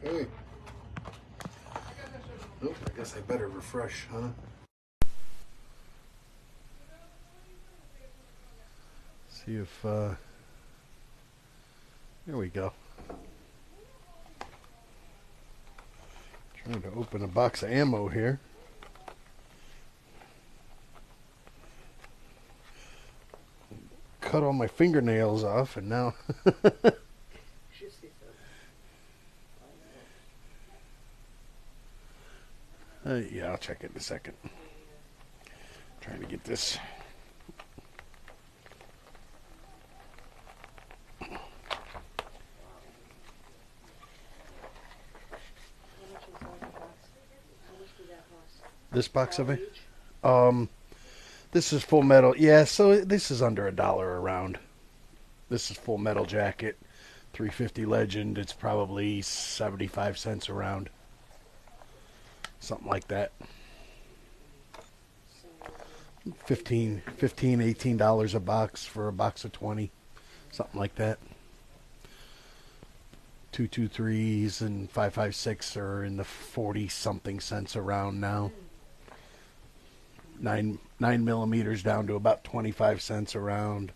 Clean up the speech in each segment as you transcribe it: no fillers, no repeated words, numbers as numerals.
Okay. Nope, I guess I better refresh, huh? See if, there we go. Trying to open a box of ammo here. Cut all my fingernails off, and now... yeah, I'll check it in a second. Trying to get this. This box of it? This is full metal. Yeah, so this is under $1 around. This is full metal jacket. 350 Legend. It's probably 75 cents around. Something like that. 15, $18 a box for a box of 20. Something like that. 223s and 556 are in the 40 something cents around now. 9 millimeters down to about 25 cents around.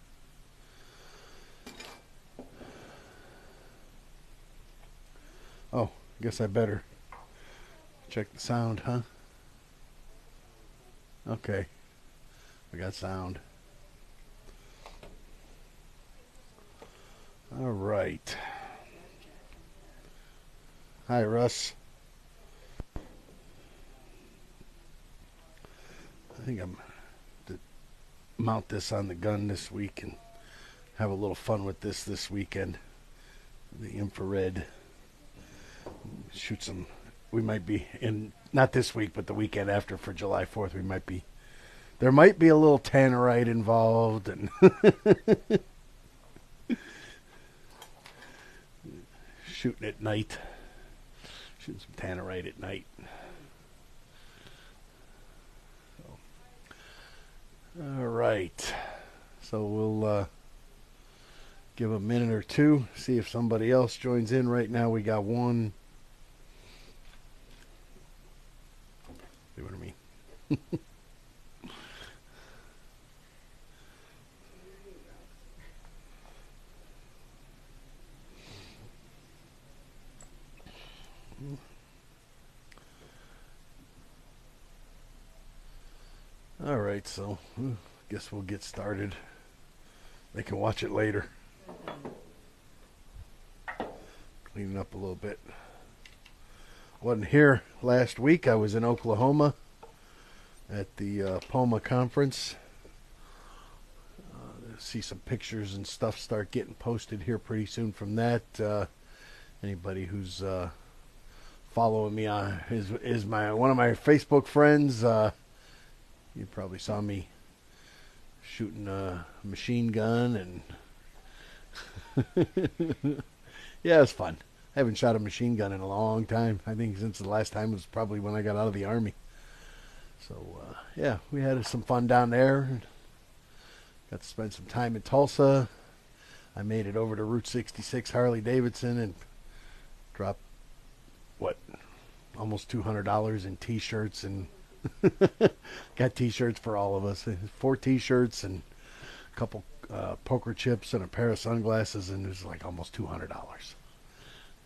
Oh, I guess I better check the sound, huh? Okay. We got sound. All right. Hi, Russ. I think I'm to mount this on the gun this week and have a little fun with this weekend. The infrared. Shoot some. We might be in, not this week, but the weekend after for July 4th. We might be. There might be a little tannerite involved, and shooting at night. Shooting some tannerite at night. All right. So we'll give a minute or two, see if somebody else joins in. Right now we got one. See what I mean? All right, so I guess we'll get started. They can watch it later. Cleaning up a little bit. Wasn't here last week. I was in Oklahoma at the POMA conference. See some pictures and stuff start getting posted here pretty soon from that. Anybody who's following me on is my one of my Facebook friends. You probably saw me shooting a machine gun, and yeah, it's fun. I haven't shot a machine gun in a long time. I think since the last time was probably when I got out of the Army. So yeah, we had some fun down there. Got to spend some time in Tulsa. I made it over to Route 66 Harley Davidson and dropped almost $200 in T-shirts, and got T-shirts for all of us. 4 T-shirts and a couple poker chips and a pair of sunglasses, and it was like almost $200.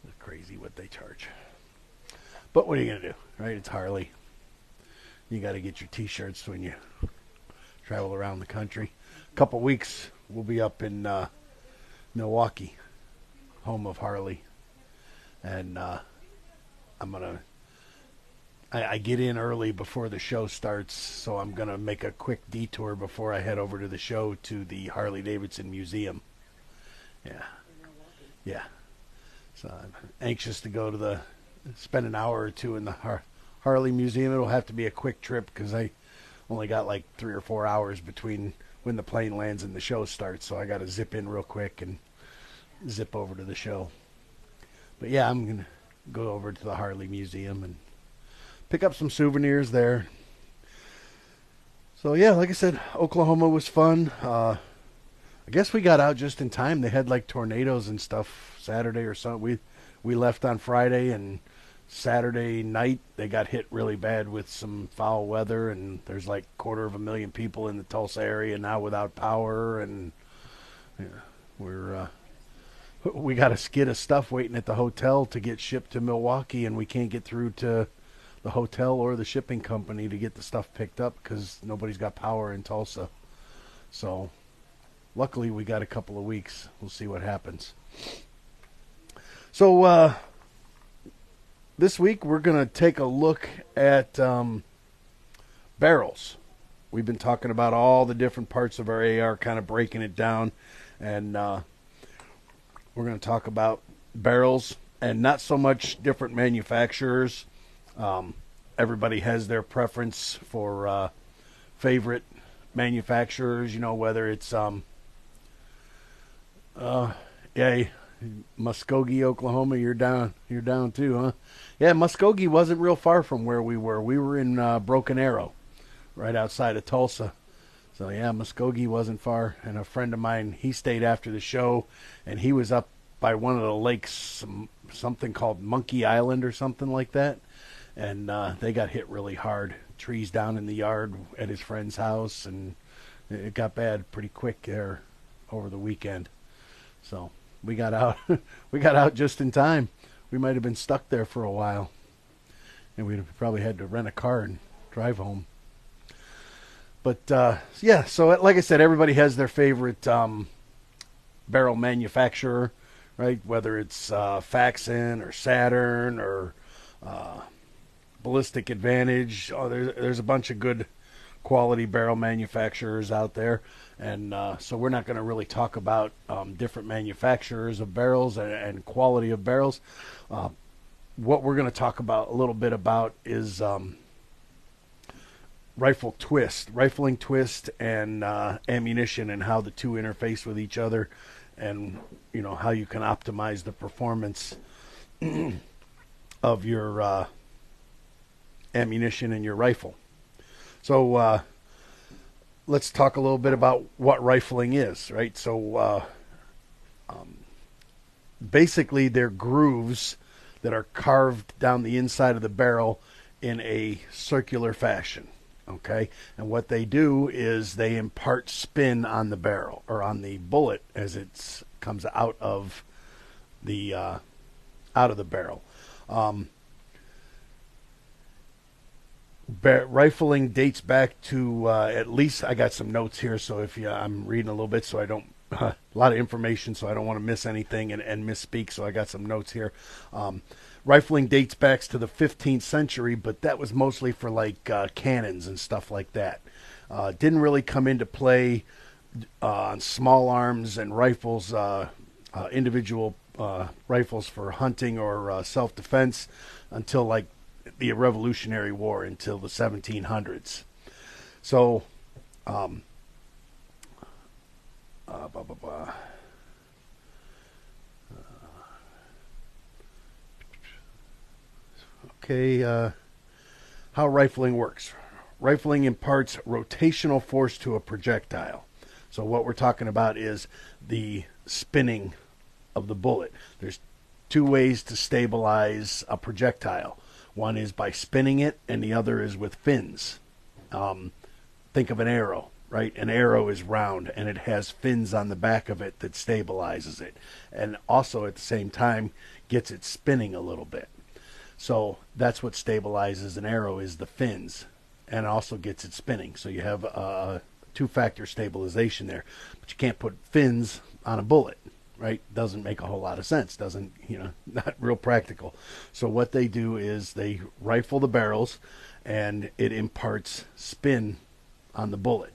It's crazy what they charge. But what are you gonna do, right? It's Harley. You got to get your T-shirts when you travel around the country. A couple weeks we'll be up in Milwaukee, home of Harley, and I get in early before the show starts, so I'm gonna make a quick detour before I head over to the show to the Harley Davidson Museum. Yeah. So I'm anxious to go to spend an hour or two in the Harley Museum. It'll have to be a quick trip because I only got like 3 or 4 hours between when the plane lands and the show starts, so I got to zip in real quick and zip over to the show. But yeah, I'm gonna go over to the Harley Museum and pick up some souvenirs there. So yeah, like I said, Oklahoma was fun. I guess we got out just in time. They had like tornadoes and stuff Saturday or something. We left on Friday, and Saturday night they got hit really bad with some foul weather, and there's like 250,000 people in the Tulsa area now without power, and yeah, we got a skid of stuff waiting at the hotel to get shipped to Milwaukee, and we can't get through to the hotel or the shipping company to get the stuff picked up because nobody's got power in Tulsa. So luckily we got a couple of weeks. We'll see what happens. So this week we're going to take a look at barrels. We've been talking about all the different parts of our AR, kind of breaking it down, and we're going to talk about barrels and not so much different manufacturers. Everybody has their preference for favorite manufacturers, you know, whether it's Muskogee, Oklahoma. You're down too, huh? Yeah, Muskogee wasn't real far from where we were. We were in Broken Arrow, right outside of Tulsa. So yeah, Muskogee wasn't far. And a friend of mine, he stayed after the show, and he was up by one of the lakes, something called Monkey Island or something like that. And they got hit really hard. Trees down in the yard at his friend's house, and it got bad pretty quick there over the weekend. So we got out. We got out just in time. We might have been stuck there for a while, and we'd probably had to rent a car and drive home. But yeah, so like I said, everybody has their favorite barrel manufacturer, right? Whether it's Faxon or Saturn or Ballistic Advantage. Oh, there's a bunch of good quality barrel manufacturers out there, and so we're not going to really talk about different manufacturers of barrels and quality of barrels. What we're going to talk about a little bit about is rifling twist, and ammunition, and how the two interface with each other, and you know how you can optimize the performance of your ammunition in your rifle. So let's talk a little bit about what rifling is, right? So basically they're grooves that are carved down the inside of the barrel in a circular fashion, okay? And what they do is they impart spin on the barrel, or on the bullet, as it comes out of the barrel. Rifling dates back to at least, I got some notes here, so if I'm reading a little bit, so I don't a lot of information, so I don't want to miss anything and misspeak, so I got some notes here. Rifling dates back to the 15th century, but that was mostly for like cannons and stuff like that. Didn't really come into play on small arms and rifles, individual rifles for hunting or self-defense, until like the Revolutionary War, until the 1700s. So, okay, how rifling works. Rifling imparts rotational force to a projectile. So what we're talking about is the spinning of the bullet. There's two ways to stabilize a projectile. One is by spinning it, and the other is with fins. Think of an arrow, right? An arrow is round, and it has fins on the back of it that stabilizes it, and also at the same time gets it spinning a little bit. So that's what stabilizes an arrow, is the fins, and also gets it spinning. So you have a two-factor stabilization there, but you can't put fins on a bullet, right? Doesn't make a whole lot of sense. Doesn't, not real practical. So what they do is they rifle the barrels, and it imparts spin on the bullet.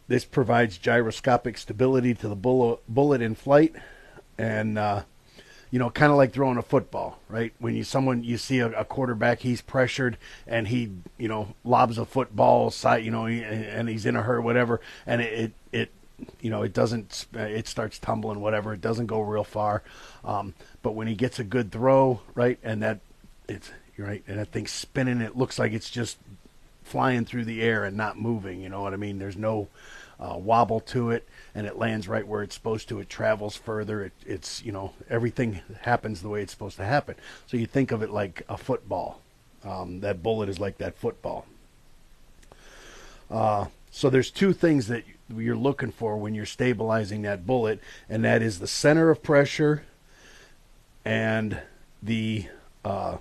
This provides gyroscopic stability to the bullet in flight, and kind of like throwing a football, right? When you see a quarterback, he's pressured, and he lobs a football side, and he's in a hurry, whatever, and it starts tumbling, whatever. It doesn't go real far. But when he gets a good throw, right, and that thing's spinning, it looks like it's just flying through the air and not moving. You know what I mean? There's no wobble to it, and it lands right where it's supposed to. It travels further. It's everything happens the way it's supposed to happen. So you think of it like a football. That bullet is like that football. So there's two things that you're looking for when you're stabilizing that bullet, and that is the center of pressure and the let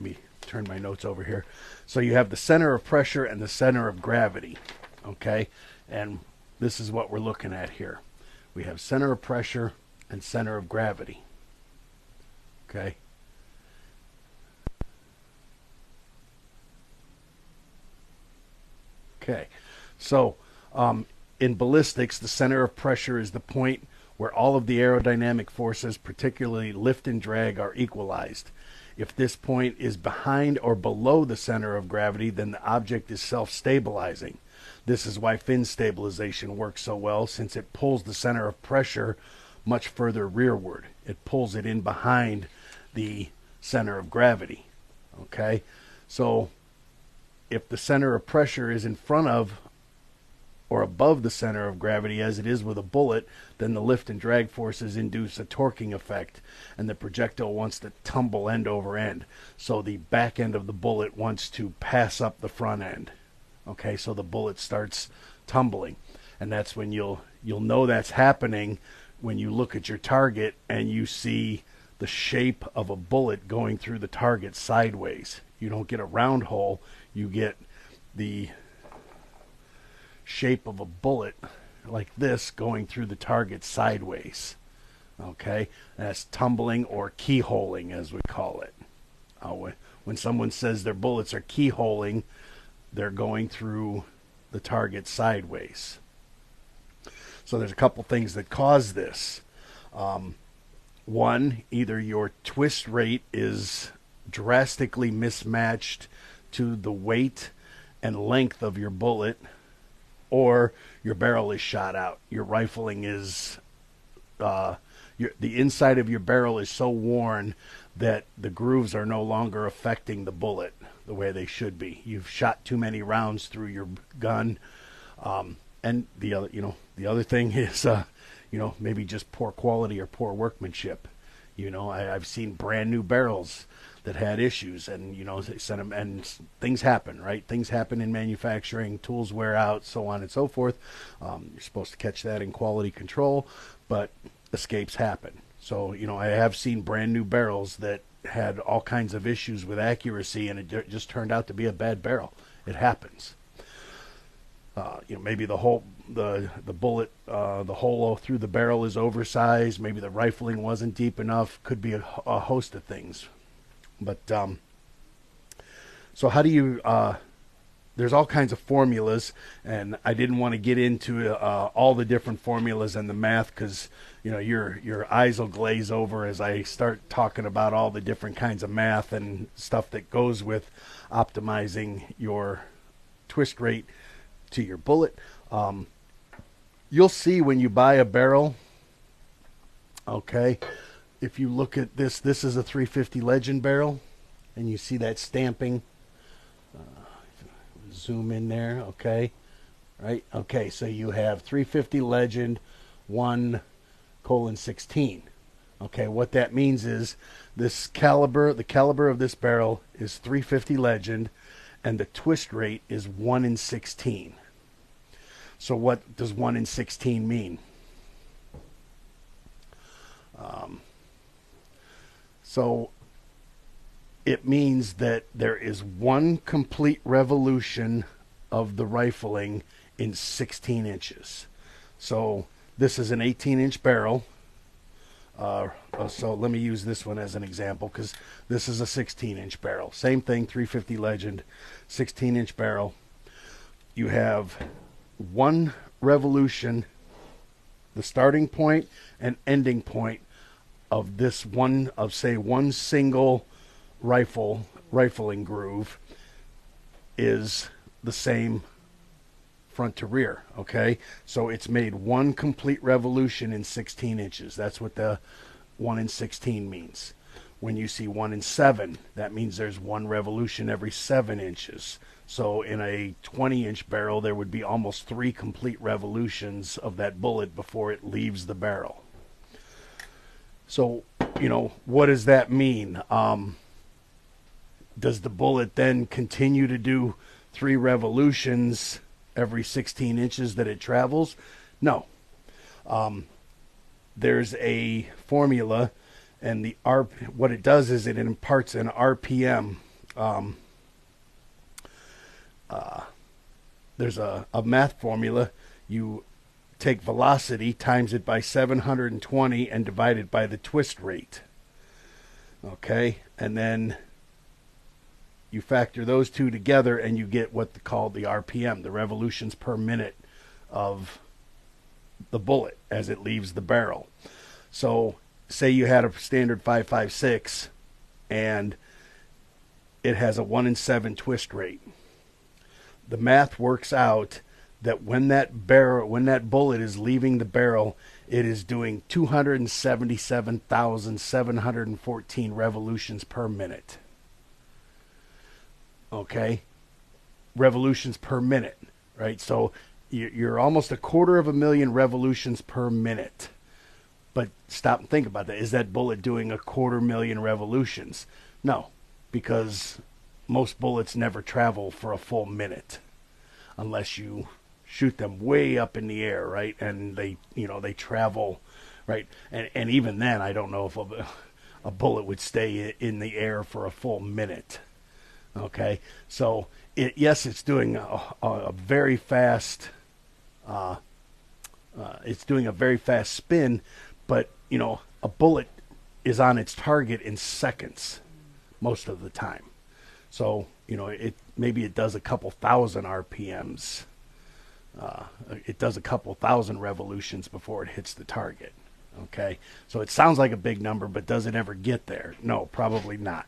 me turn my notes over here. So you have the center of pressure and the center of gravity, okay? And this is what we're looking at here. We have center of pressure and center of gravity, okay? Okay, so in ballistics, the center of pressure is the point where all of the aerodynamic forces, particularly lift and drag, are equalized. If this point is behind or below the center of gravity, then the object is self-stabilizing. This is why fin stabilization works so well, since it pulls the center of pressure much further rearward. It pulls it in behind the center of gravity. Okay, so if the center of pressure is in front of or above the center of gravity, as it is with a bullet, then the lift and drag forces induce a torquing effect, and the projectile wants to tumble end over end. So the back end of the bullet wants to pass up the front end. Okay, so the bullet starts tumbling, and that's when you'll know that's happening when you look at your target and you see the shape of a bullet going through the target sideways. You don't get a round hole, you get the shape of a bullet like this going through the target sideways. Okay, that's tumbling or keyholing, as we call it. When someone says their bullets are keyholing, they're going through the target sideways. So there's a couple things that cause this. One, either your twist rate is drastically mismatched to the weight and length of your bullet, or your barrel is shot out. Your rifling is, the inside of your barrel is so worn that the grooves are no longer affecting the bullet the way they should be. You've shot too many rounds through your gun, and the other thing is, maybe just poor quality or poor workmanship. I've seen brand new barrels that had issues, and they sent them, and things happen, right? Things happen in manufacturing, tools wear out, so on and so forth. You're supposed to catch that in quality control, but escapes happen. So I have seen brand new barrels that had all kinds of issues with accuracy, and it just turned out to be a bad barrel. It happens. Maybe the bullet, the hole through the barrel is oversized. Maybe the rifling wasn't deep enough. Could be a host of things. But so how do you? There's all kinds of formulas, and I didn't want to get into all the different formulas and the math, because your eyes will glaze over as I start talking about all the different kinds of math and stuff that goes with optimizing your twist rate to your bullet. You'll see when you buy a barrel, okay, if you look at this is a 350 Legend barrel, and you see that stamping. Zoom in there, okay, right? Okay, so you have 350 Legend 1:16. Okay, what that means is the caliber of this barrel is 350 Legend, and the twist rate is 1 in 16. So what does 1 in 16 mean? So it means that there is one complete revolution of the rifling in 16 inches. So this is an 18-inch barrel. So let me use this one as an example, because this is a 16-inch barrel. Same thing, 350 Legend, 16-inch barrel. You have one revolution, the starting point and ending point of this one single rifling groove is the same front to rear. Okay, so it's made one complete revolution in 16 inches. That's what the 1 in 16 means. When you see 1 in 7, that means there's one revolution every 7 inches. So in a 20-inch barrel, there would be almost 3 complete revolutions of that bullet before it leaves the barrel. So, what does that mean? Does the bullet then continue to do 3 revolutions every 16 inches that it travels? No. There's a formula, and what it does is it imparts an RPM. There's a math formula. You take velocity, times it by 720, and divide it by the twist rate. Okay? And then you factor those two together, and you get what's called the RPM, the revolutions per minute of the bullet as it leaves the barrel. So, say you had a standard 5.56, and it has a 1 in 7 twist rate. The math works out that when that bullet is leaving the barrel, it is doing 277,714 revolutions per minute. Okay? Revolutions per minute, right? So you're almost 250,000 revolutions per minute. But stop and think about that. Is that bullet doing 250,000 revolutions? No, because most bullets never travel for a full minute unless you shoot them way up in the air, right? And they travel, right? And even then, I don't know if a bullet would stay in the air for a full minute. Okay, so it's doing a very fast. It's doing a very fast spin, but a bullet is on its target in seconds most of the time. So maybe it does a couple thousand RPMs. It does a couple thousand revolutions before it hits the target. Okay, so it sounds like a big number, but does it ever get there? No, probably not.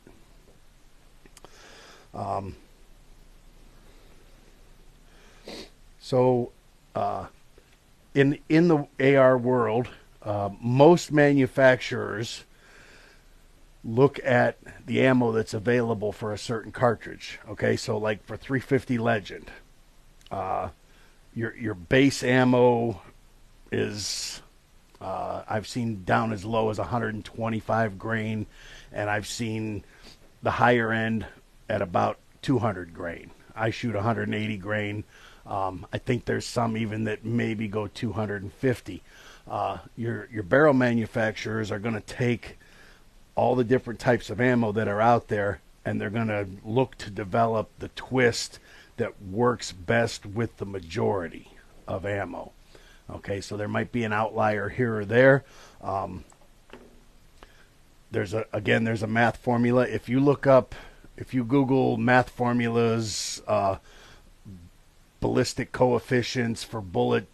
In the AR world, most manufacturers look at the ammo that's available for a certain cartridge. Okay, so like for 350 Legend, your base ammo is I've seen down as low as 125 grain, and I've seen the higher end at about 200 grain. I shoot 180 grain. I think there's some even that maybe go 250. Your barrel manufacturers are going to take all the different types of ammo that are out there, and they're going to look to develop the twist that works best with the majority of ammo. Okay, so there might be an outlier here or there. There's a math formula. If you Google math formulas, ballistic coefficients for bullet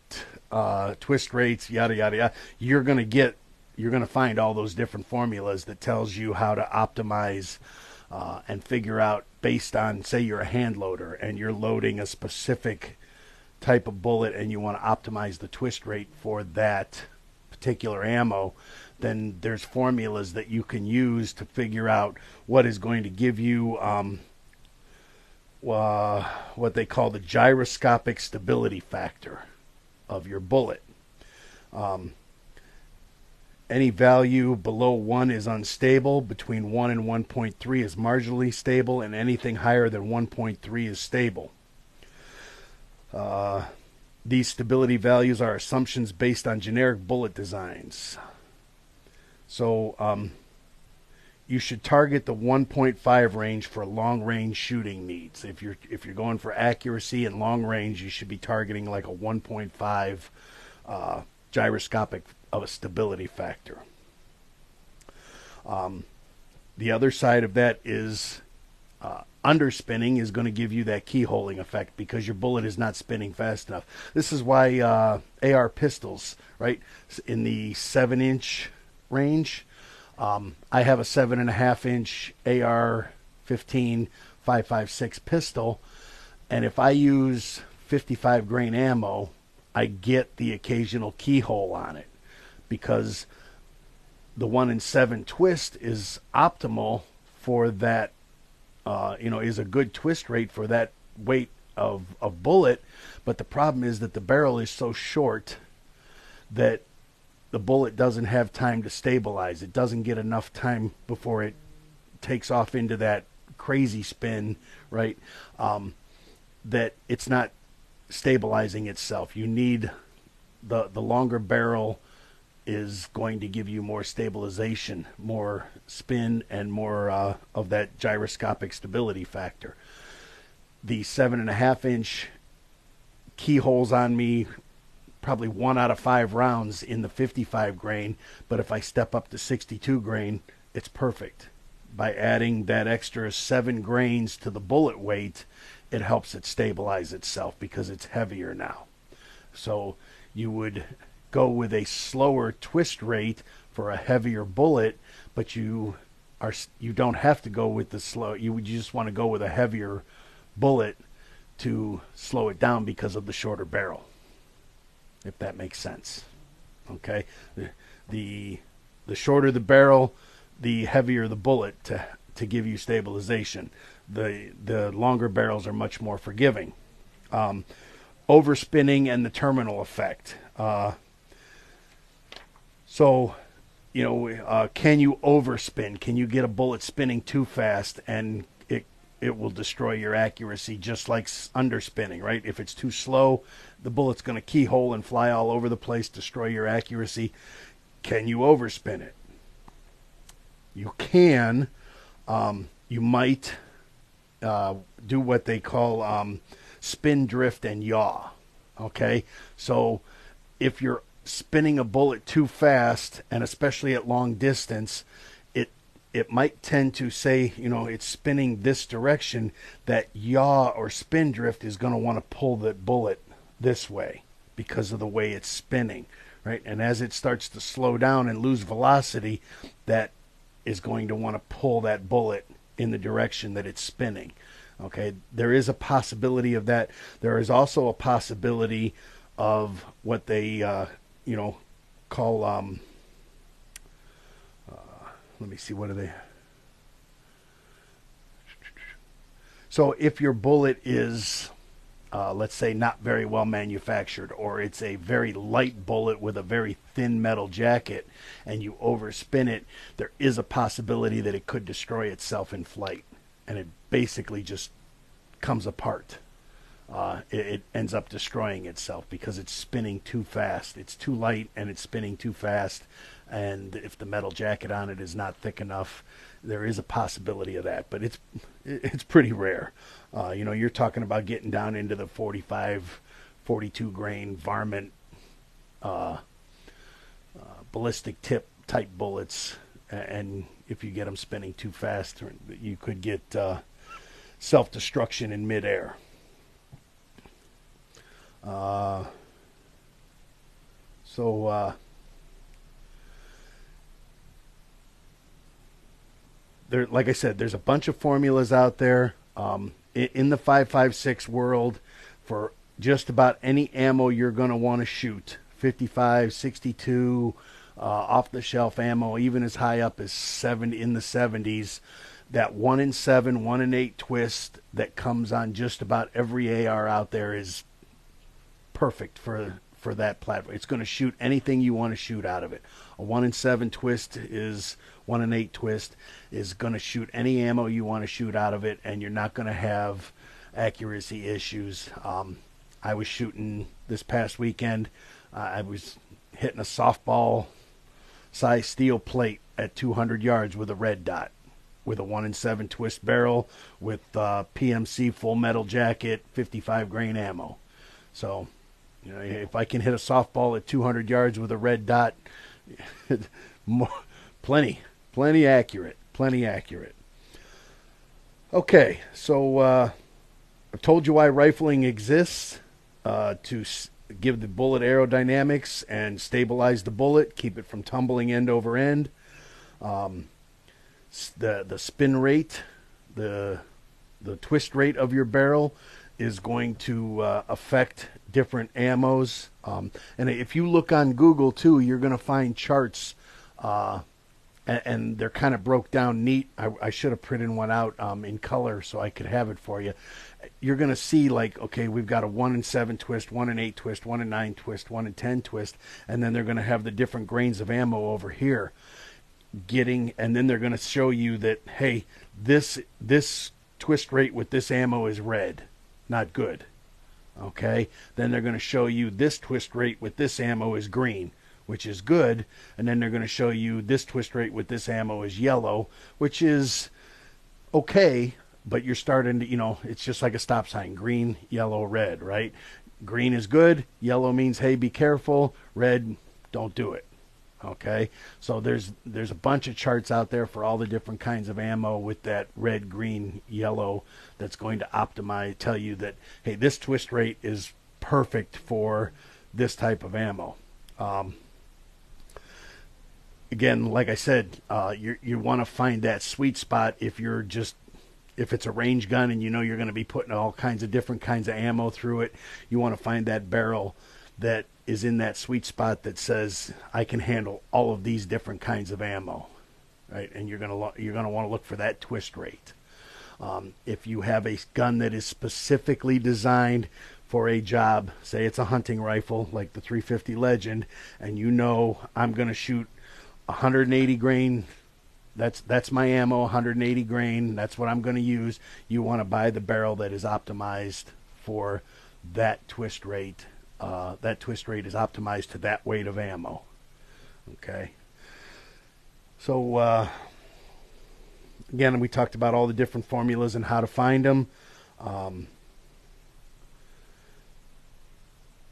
twist rates, yada yada yada, you're gonna find all those different formulas that tells you how to optimize and figure out based on, say you're a hand loader and you're loading a specific type of bullet and you want to optimize the twist rate for that particular ammo, then there's formulas that you can use to figure out what is going to give you what they call the gyroscopic stability factor of your bullet. Any value below 1 is unstable, between 1 and 1.3 is marginally stable, and anything higher than 1.3 is stable. These stability values are assumptions based on generic bullet designs. So you should target the 1.5 range for long-range shooting needs. If you're going for accuracy and long range, you should be targeting like a 1.5 gyroscopic of a stability factor. The other side of that is underspinning is going to give you that keyholing effect because your bullet is not spinning fast enough. This is why AR pistols, right, in the 7-inch range, I have a 7.5-inch AR-15 5.56 pistol, and if I use 55 grain ammo, I get the occasional keyhole on it because the 1 in 7 twist is optimal for that. Is a good twist rate for that weight of bullet, but the problem is that the barrel is so short that the bullet doesn't have time to stabilize. It doesn't get enough time before it takes off into that crazy spin, right? That it's not stabilizing itself. You need the longer barrel is going to give you more stabilization, more spin, and more of that gyroscopic stability factor. The 7.5-inch keyholes on me probably 1 out of 5 rounds in the 55 grain, but if I step up to 62 grain, it's perfect. By adding that extra 7 grains to the bullet weight, it helps it stabilize itself because it's heavier now. So you would go with a slower twist rate for a heavier bullet, but you don't have to go with the slow. You just want to go with a heavier bullet to slow it down because of the shorter barrel, if that makes sense. Okay, the shorter the barrel, the heavier the bullet to give you stabilization. The longer barrels are much more forgiving. Overspinning and the terminal effect. So, can you overspin? Can you get a bullet spinning too fast and it will destroy your accuracy, just like underspinning, right? If it's too slow, the bullet's going to keyhole and fly all over the place, destroy your accuracy. Can you overspin it? You can. You might do what they call spin, drift, and yaw. Okay? So if you're spinning a bullet too fast, and especially at long distance, it might tend to say, it's spinning this direction, that yaw or spin drift is going to want to pull the bullet this way because of the way it's spinning, right? And as it starts to slow down and lose velocity, that is going to want to pull that bullet in the direction that it's spinning. Okay, there is a possibility of that. There is also a possibility of what they, call, let me see, what are they? So if your bullet is, let's say, not very well manufactured, or it's a very light bullet with a very thin metal jacket, and you overspin it, there is a possibility that it could destroy itself in flight, and it basically just comes apart. It ends up destroying itself because it's spinning too fast. It's too light and it's spinning too fast. And if the metal jacket on it is not thick enough, there is a possibility of that. But it's pretty rare. You're talking about getting down into the 45, 42 grain varmint ballistic tip type bullets. And if you get them spinning too fast, you could get self-destruction in midair. There, like I said, there's a bunch of formulas out there in the 5.56 world for just about any ammo you're going to want to shoot. 55, 62, off-the-shelf ammo, even as high up as 70 in the 70s. That 1 in 7, 1 in 8 twist that comes on just about every AR out there is perfect for that platform. It's going to shoot anything you want to shoot out of it. A 1 in 7 twist is 1 in 8 twist is going to shoot any ammo you want to shoot out of it, and you're not going to have accuracy issues. I was shooting this past weekend. I was hitting a softball size steel plate at 200 yards with a red dot, with a 1 in 7 twist barrel, with PMC full metal jacket, 55 grain ammo. So, if I can hit a softball at 200 yards with a red dot, plenty accurate. Okay, so I've told you why rifling exists, to give the bullet aerodynamics and stabilize the bullet, keep it from tumbling end over end. The spin rate, the twist rate of your barrel is going to affect different ammos. And if you look on Google too, you're going to find charts and they're kind of broke down neat. I should have printed one out in color so I could have it for you. You're going to see, like, okay, we've got a 1 in 7 twist, 1 in 8 twist, 1 in 9 twist, 1 in 10 twist, and then they're going to have the different grains of ammo over here. And then they're going to show you that, hey, this twist rate with this ammo is red, not good. Okay, then they're going to show you this twist rate with this ammo is green, which is good, and then they're going to show you this twist rate with this ammo is yellow, which is okay, but you're starting to, it's just like a stop sign: green, yellow, red, right? Green is good, yellow means, hey, be careful, red, don't do it. Okay, so there's a bunch of charts out there for all the different kinds of ammo with that red, green, yellow that's going to tell you that, hey, this twist rate is perfect for this type of ammo. Again, like I said, you want to find that sweet spot if it's a range gun and you're going to be putting all kinds of different kinds of ammo through it. You want to find that barrel that is in that sweet spot that says, I can handle all of these different kinds of ammo, right? And you're gonna want to look for that twist rate. If you have a gun that is specifically designed for a job, say it's a hunting rifle like the 350 Legend, and I'm going to shoot 180 grain. That's my ammo, 180 grain. That's what I'm going to use. You want to buy the barrel that is optimized for that twist rate. That twist rate is optimized to that weight of ammo. Okay. So again, we talked about all the different formulas and how to find them.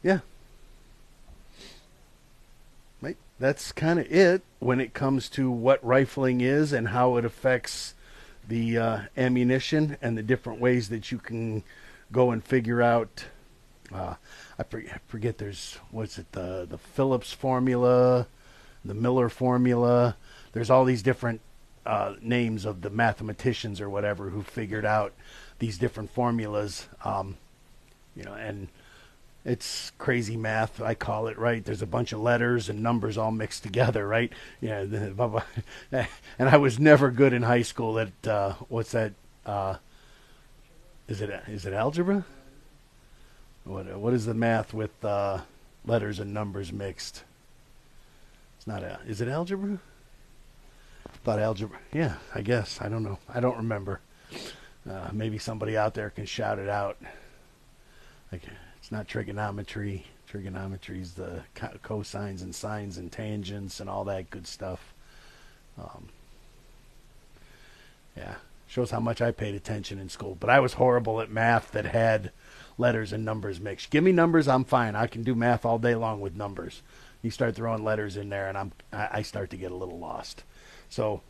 Yeah. Right. That's kind of it when it comes to what rifling is and how it affects the ammunition and the different ways that you can go and figure out. I forget. There's the Phillips formula, the Miller formula. There's all these different names of the mathematicians or whatever who figured out these different formulas. And it's crazy math, I call it, right? There's a bunch of letters and numbers all mixed together, right? Yeah. And I was never good in high school at what's that? Is it algebra? What is the math with letters and numbers mixed? It's not is it algebra? I thought algebra. Yeah, I guess. I don't know. I don't remember. Maybe somebody out there can shout it out. Like, it's not trigonometry. Trigonometry is the cosines and sines and tangents and all that good stuff. Yeah, shows how much I paid attention in school. But I was horrible at math that had letters and numbers mixed. Give me numbers, I'm fine. I can do math all day long with numbers. You start throwing letters in there, and I start to get a little lost. So,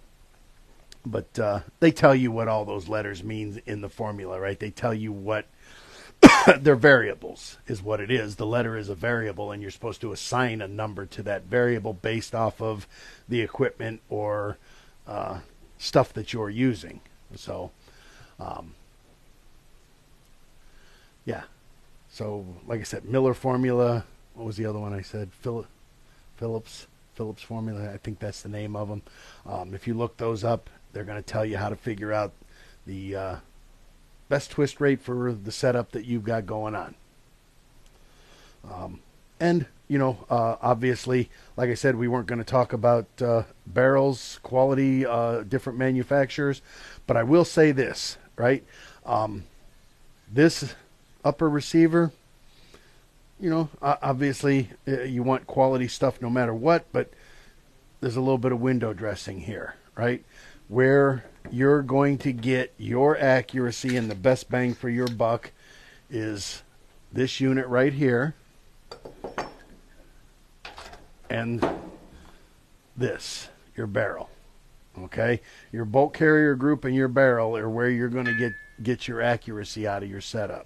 but they tell you what all those letters mean in the formula, right? They tell you what they're variables, is what it is. The letter is a variable, and you're supposed to assign a number to that variable based off of the equipment or stuff that you're using. So, yeah. So, like I said, Miller formula. What was the other one I said? Phillips formula. I think that's the name of them. If you look those up, they're going to tell you how to figure out the best twist rate for the setup that you've got going on. And, obviously, like I said, we weren't going to talk about barrels, quality, different manufacturers. But I will say this, right? This upper receiver, obviously you want quality stuff no matter what, but there's a little bit of window dressing here, right? Where you're going to get your accuracy and the best bang for your buck is this unit right here and this, your barrel. Okay? Your bolt carrier group and your barrel are where you're going to get your accuracy out of your setup.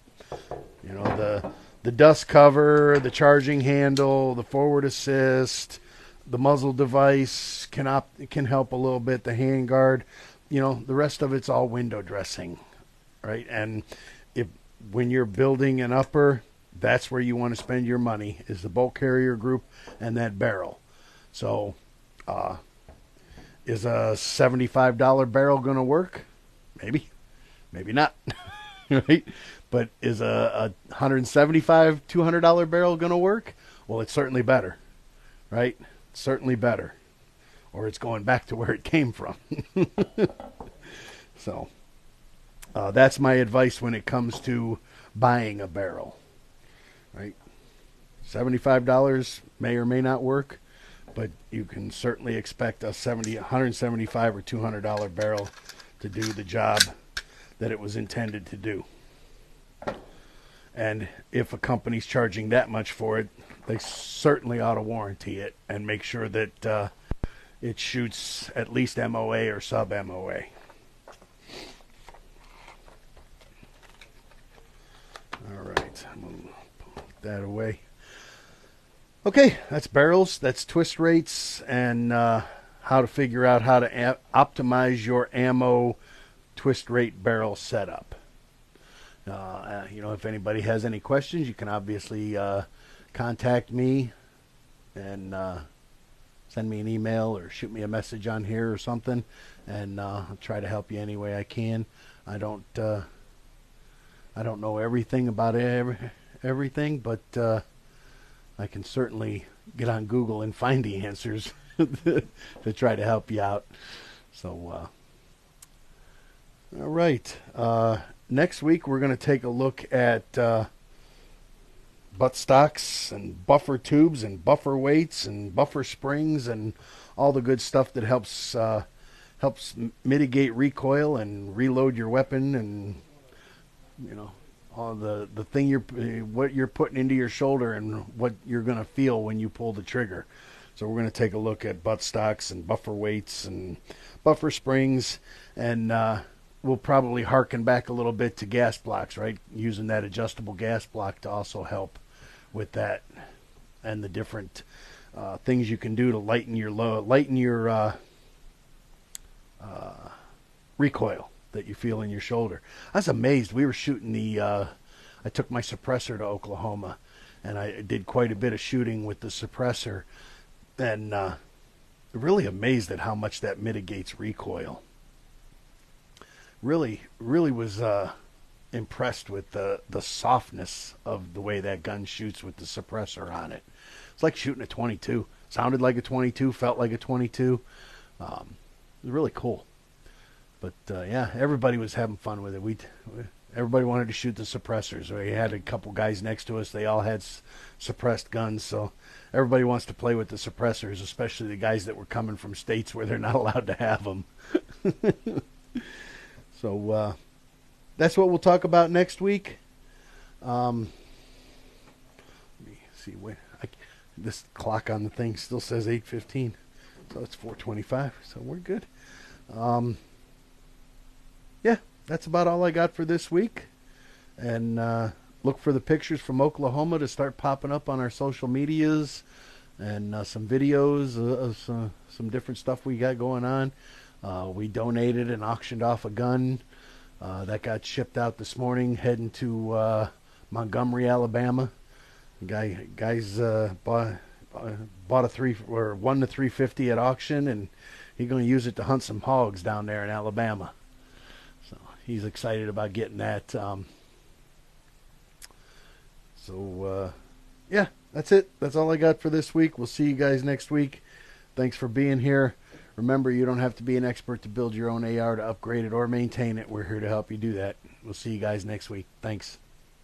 The dust cover, the charging handle, the forward assist, the muzzle device can help a little bit, the handguard, the rest of it's all window dressing, right? And when you're building an upper, that's where you want to spend your money, is the bolt carrier group and that barrel. So Is a $75 barrel going to work? Maybe, maybe not. Right? But is a $175, $200 barrel going to work? Well, it's certainly better, right? Certainly better. Or it's going back to where it came from. So that's my advice when it comes to buying a barrel, right? $75 may or may not work, but you can certainly expect a $175 or $200 barrel to do the job that it was intended to do. And if a company's charging that much for it, they certainly ought to warranty it and make sure that it shoots at least MOA or sub MOA. All right, I'm going to put that away. Okay, that's barrels, that's twist rates, and how to figure out how to optimize your ammo twist rate barrel setup. If anybody has any questions, you can obviously contact me and send me an email or shoot me a message on here or something, and I'll try to help you any way I can. I don't know everything about everything, but I can certainly get on Google and find the answers to try to help you out. So, all right. Next week, we're going to take a look at buttstocks and buffer tubes and buffer weights and buffer springs and all the good stuff that helps mitigate recoil and reload your weapon, and all the thing what you're putting into your shoulder and what you're going to feel when you pull the trigger. So we're going to take a look at buttstocks and buffer weights and buffer springs, and we'll probably harken back a little bit to gas blocks, right? Using that adjustable gas block to also help with that, and the different things you can do to lighten your recoil that you feel in your shoulder. I was amazed. We were shooting I took my suppressor to Oklahoma, and I did quite a bit of shooting with the suppressor, and really amazed at how much that mitigates recoil. Really was impressed with the softness of the way that gun shoots with the suppressor on it. It's like shooting a 22. Sounded like a 22, felt like a 22. It was really cool. But yeah, everybody was having fun with it. Everybody wanted to shoot the suppressors. We had a couple guys next to us. They all had suppressed guns, so everybody wants to play with the suppressors, especially the guys that were coming from states where they're not allowed to have them. So that's what we'll talk about next week. Let me see. This clock on the thing still says 8:15, so it's 4:25. So we're good. Yeah, that's about all I got for this week. And look for the pictures from Oklahoma to start popping up on our social medias, and some videos of some different stuff we got going on. We donated and auctioned off a gun that got shipped out this morning, heading to Montgomery, Alabama. Guys bought won the 350 at auction, and he's going to use it to hunt some hogs down there in Alabama. So he's excited about getting that. Yeah, that's it. That's all I got for this week. We'll see you guys next week. Thanks for being here. Remember, you don't have to be an expert to build your own AR, to upgrade it or maintain it. We're here to help you do that. We'll see you guys next week. Thanks.